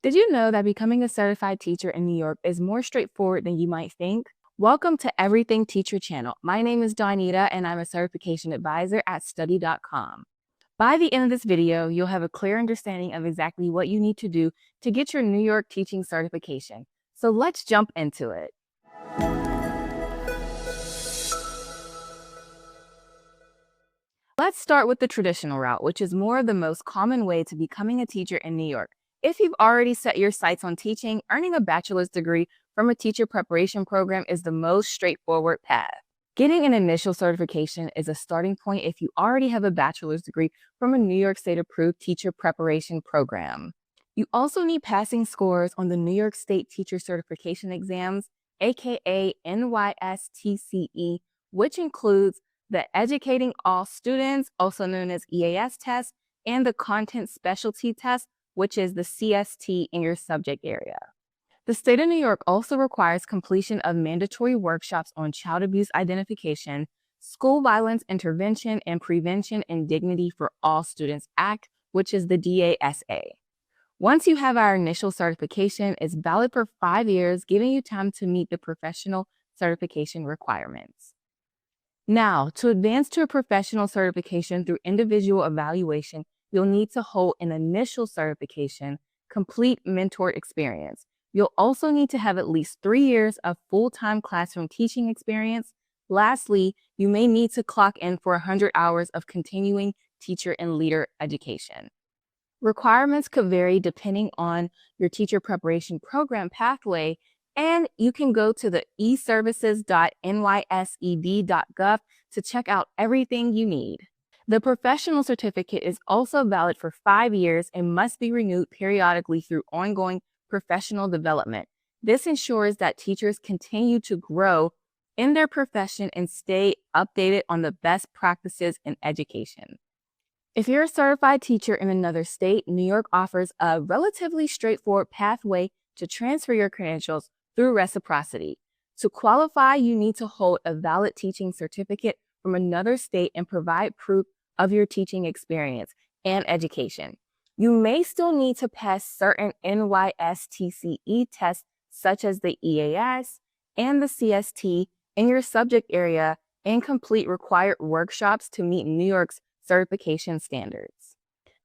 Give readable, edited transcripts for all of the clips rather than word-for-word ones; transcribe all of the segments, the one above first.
Did you know that becoming a certified teacher in New York is more straightforward than you might think? Welcome to Everything Teacher Channel. My name is Donita and I'm a certification advisor at study.com. By the end of this video, you'll have a clear understanding of exactly what you need to do to get your New York teaching certification. So let's jump into it. Let's start with the traditional route, which is more of the most common way to becoming a teacher in New York. If you've already set your sights on teaching, earning a bachelor's degree from a teacher preparation program is the most straightforward path. Getting an initial certification is a starting point if you already have a bachelor's degree from a New York State approved teacher preparation program. You also need passing scores on the New York State Teacher Certification Exams, aka NYSTCE, which includes the Educating All Students, also known as EAS test, and the Content Specialty test, which is the CST in your subject area. The state of New York also requires completion of mandatory workshops on child abuse identification, school violence intervention and prevention, and Dignity for All Students Act, which is the DASA. Once you have our initial certification, it's valid for 5 years, giving you time to meet the professional certification requirements. Now, to advance to a professional certification through individual evaluation, you'll need to hold an initial certification, complete mentored experience. You'll also need to have at least 3 years of full-time classroom teaching experience. Lastly, you may need to clock in for 100 hours of continuing teacher and leader education. Requirements could vary depending on your teacher preparation program pathway, and you can go to the eservices.nysed.gov to check out everything you need. The professional certificate is also valid for 5 years and must be renewed periodically through ongoing professional development. This ensures that teachers continue to grow in their profession and stay updated on the best practices in education. If you're a certified teacher in another state, New York offers a relatively straightforward pathway to transfer your credentials through Reciprocity. To qualify, you need to hold a valid teaching certificate from another state and provide proof of your teaching experience and education. You may still need to pass certain NYSTCE tests, such as the EAS and the CST, in your subject area and complete required workshops to meet New York's certification standards.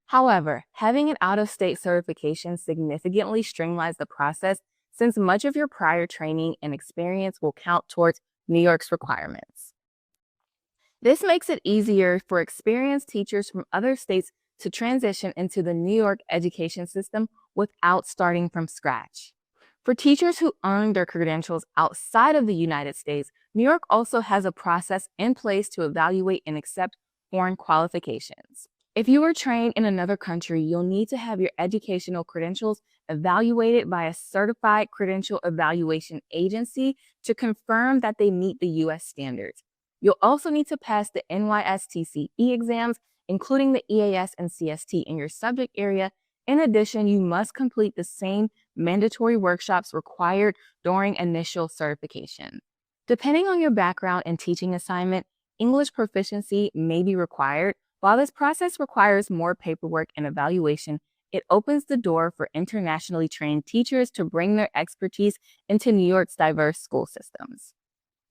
However, having an out-of-state certification significantly streamlines the process since much of your prior training and experience will count towards New York's requirements. This makes it easier for experienced teachers from other states to transition into the New York education system without starting from scratch. For teachers who earn their credentials outside of the United States, New York also has a process in place to evaluate and accept foreign qualifications. If you are trained in another country, you'll need to have your educational credentials evaluated by a certified credential evaluation agency to confirm that they meet the U.S. standards. You'll also need to pass the NYSTCE exams, including the EAS and CST in your subject area. In addition, you must complete the same mandatory workshops required during initial certification. Depending on your background and teaching assignment, English proficiency may be required. While this process requires more paperwork and evaluation, it opens the door for internationally trained teachers to bring their expertise into New York's diverse school systems.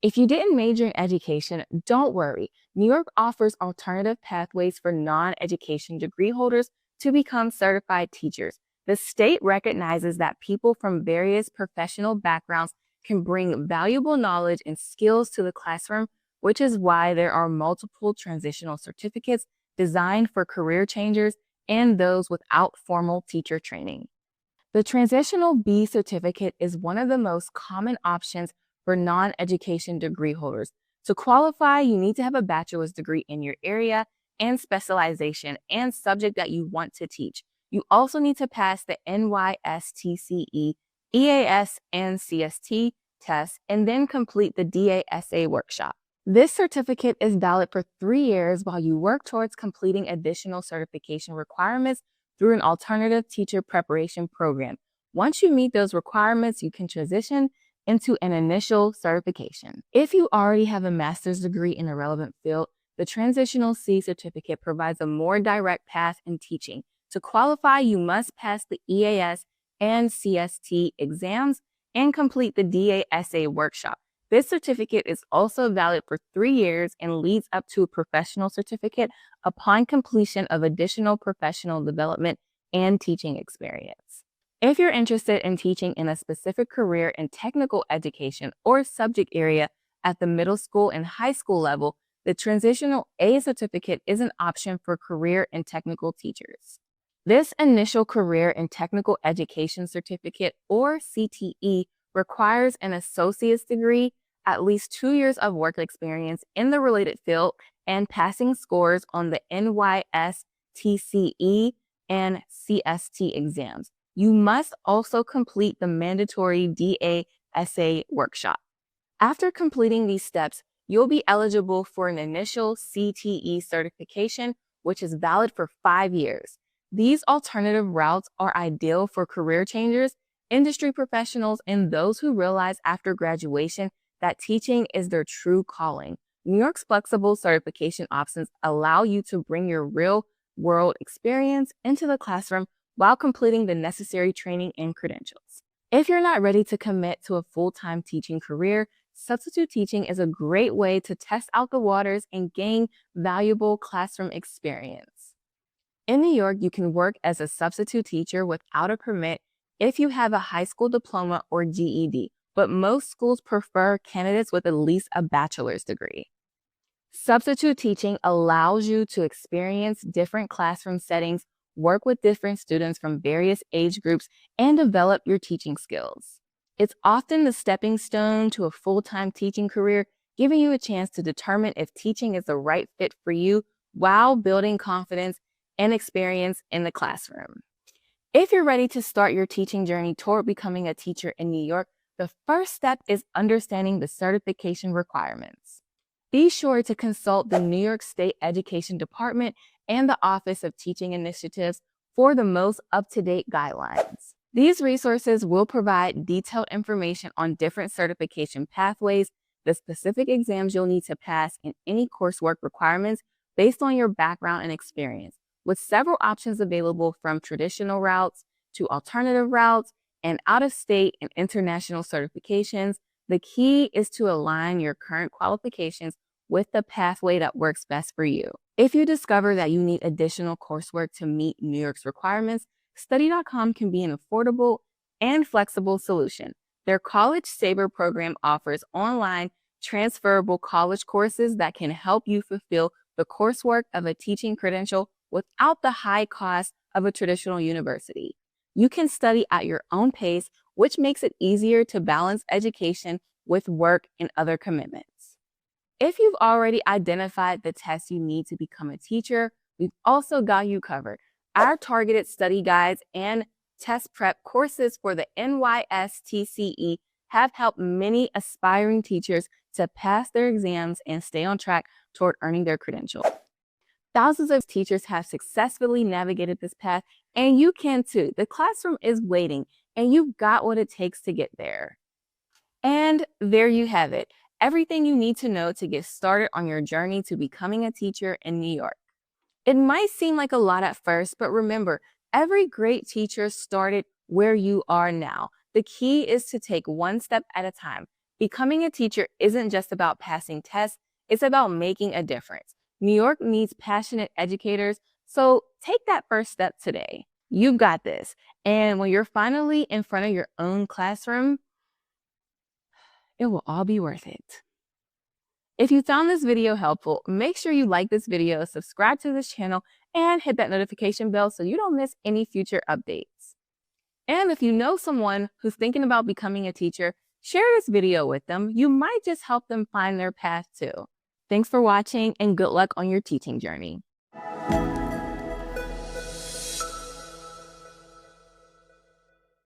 If you didn't major in education, don't worry. New York offers alternative pathways for non-education degree holders to become certified teachers. The state recognizes that people from various professional backgrounds can bring valuable knowledge and skills to the classroom, which is why there are multiple transitional certificates designed for career changers and those without formal teacher training. The Transitional B certificate is one of the most common options for non-education degree holders. To qualify, you need to have a bachelor's degree in your area and specialization and subject that you want to teach. You also need to pass the NYSTCE, EAS, and CST tests and then complete the DASA workshop. This certificate is valid for 3 years while you work towards completing additional certification requirements through an alternative teacher preparation program. Once you meet those requirements, you can transition into an initial certification. If you already have a master's degree in a relevant field, the Transitional C certificate provides a more direct path in teaching. To qualify, you must pass the EAS and CST exams and complete the DASA workshop. This certificate is also valid for 3 years and leads up to a professional certificate upon completion of additional professional development and teaching experience. If you're interested in teaching in a specific career in technical education or subject area at the middle school and high school level, the Transitional A certificate is an option for career and technical teachers. This initial career and technical education certificate, or CTE, requires an associate's degree, at least 2 years of work experience in the related field, and passing scores on the NYS TCE and CST exams. You must also complete the mandatory DASA workshop. After completing these steps, you'll be eligible for an initial CTE certification, which is valid for 5 years. These alternative routes are ideal for career changers, industry professionals, and those who realize after graduation that teaching is their true calling. New York's flexible certification options allow you to bring your real-world experience into the classroom while completing the necessary training and credentials. If you're not ready to commit to a full-time teaching career, substitute teaching is a great way to test out the waters and gain valuable classroom experience. In New York, you can work as a substitute teacher without a permit if you have a high school diploma or GED, but most schools prefer candidates with at least a bachelor's degree. Substitute teaching allows you to experience different classroom settings, work with different students from various age groups, and develop your teaching skills. It's often the stepping stone to a full-time teaching career, giving you a chance to determine if teaching is the right fit for you while building confidence and experience in the classroom. If you're ready to start your teaching journey toward becoming a teacher in New York, the first step is understanding the certification requirements. Be sure to consult the New York State Education Department and the Office of Teaching Initiatives for the most up-to-date guidelines. These resources will provide detailed information on different certification pathways, the specific exams you'll need to pass, and any coursework requirements based on your background and experience, with several options available from traditional routes to alternative routes and out-of-state and international certifications. The key is to align your current qualifications with the pathway that works best for you. If you discover that you need additional coursework to meet New York's requirements, Study.com can be an affordable and flexible solution. Their College Saver program offers online transferable college courses that can help you fulfill the coursework of a teaching credential without the high cost of a traditional university. You can study at your own pace, which makes it easier to balance education with work and other commitments. If you've already identified the tests you need to become a teacher, we've also got you covered. Our targeted study guides and test prep courses for the NYS TCE have helped many aspiring teachers to pass their exams and stay on track toward earning their credential. Thousands of teachers have successfully navigated this path, and you can too. The classroom is waiting, and you've got what it takes to get there. And there you have it, everything you need to know to get started on your journey to becoming a teacher in New York. It might seem like a lot at first, but remember, every great teacher started where you are now. The key is to take one step at a time. Becoming a teacher isn't just about passing tests, it's about making a difference. New York needs passionate educators, so take that first step today. You've got this. And when you're finally in front of your own classroom, it will all be worth it. If you found this video helpful, make sure you like this video, subscribe to this channel, and hit that notification bell so you don't miss any future updates. And if you know someone who's thinking about becoming a teacher, share this video with them. You might just help them find their path too. Thanks for watching and good luck on your teaching journey.